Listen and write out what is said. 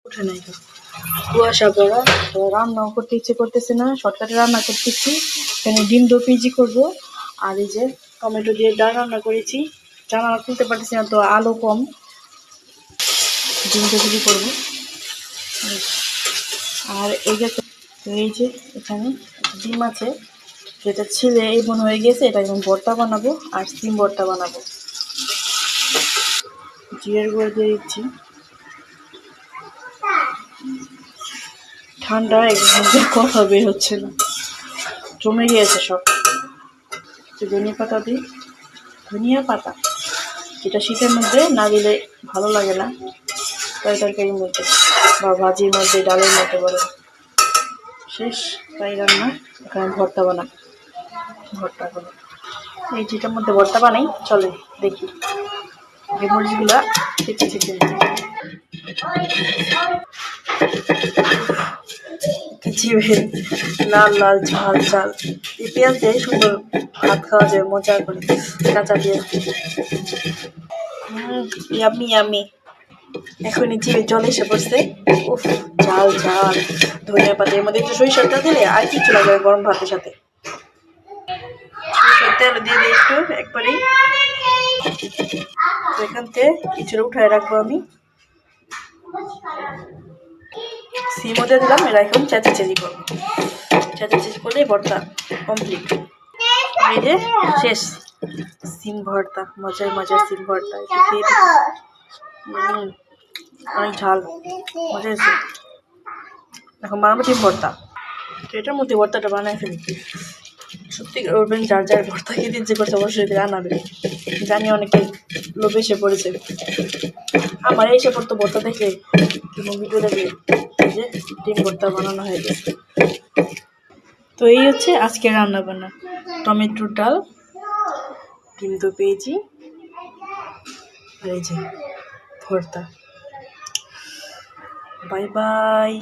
উঠে নাই তো কুয়াশা পড়া, তো রান্নাও করতে ইচ্ছে করতেছে না, শর্টকাটে রান্না করতেছি। এখানে ডিম দো পিজি করবো, আর এই যে টমেটো দিয়ে ডাল রান্না করেছি। জানালা খুলতে পারতেছি না তো, আলো কম। ডিম দো পিজি করবো। আর এই যে এখানে ডিম আছে, যেটা ছিলে এই মনে হয়ে গেছে, এটা এখন ভর্তা বানাবো আর সিম ভর্তা বানাবো। জিরের গুঁড়ো দিয়ে দিচ্ছি। ঠান্ডা একদম কথা বের হচ্ছে না, জমে গিয়েছে সব। ধনিয়া পাতা দিই, ধনিয়া পাতা, যেটা শীতের মধ্যে না দিলে ভালো লাগে না তরকারির মধ্যে বা ভাজির মধ্যে, ডালের মধ্যে বলে। শেষ তাই রান্না। এখন ভর্তা বানাই, ভর্তা করে এই যেটার মধ্যে ভর্তা বানাই, চলে দেখি। এই মরিচগুলা ছেঁচে ছেঁচে জিভে লাল লাল ঝাল ঝাল। এই পেঁয়াজ দিয়ে সুন্দর ভাত খাওয়া যায় মজা করে, কাঁচা পেঁয়াজ দিয়ে। Yummy yummy. এখনই জিভে জল এসে পড়ছে। উফ, ঝাল ঝাল। ধনিয়া পাতা, এর মধ্যে একটু সরিষার তেল দিলে আর কিছু লাগবে গরম ভাতের সাথে। সরিষার তেল দিয়ে দিই একটু একবারেই। এখান থেকে কিছুটা উঠায় রাখবো আমি। সিমও দিয়ে দিলাম, এরা এখন চেঁচাচেঁচি করবো। চেঁচাচেঁচি করলেই ভর্তা কমপ্লিট। এই যে শেষ সিম ভর্তা, মজার মজার সিম ভর্তা। একটু খেয়ে অনেক ঝাল, মজা হয়েছে। এখন বানাবো সিম ভর্তা। তো এটার মধ্যে ভর্তাটা বানায় ফেলি। সত্যি করবেন, যার যার ভর্তা খেতে ইচ্ছে করছে অবশ্যই আনাবে। জানি অনেকে লোভে এসে পড়েছে। আমার এসে পড়তো ভর্তা দেখে, কোনো ভিডিও দেখে যে ডিম ভর্তা বানানো হয়ে গেছে। তো এই হচ্ছে আজকে রান্না বান্না। টমেটোর ডাল, ডিম দো পেয়েছি, আর এই যে ভর্তা। Bye bye.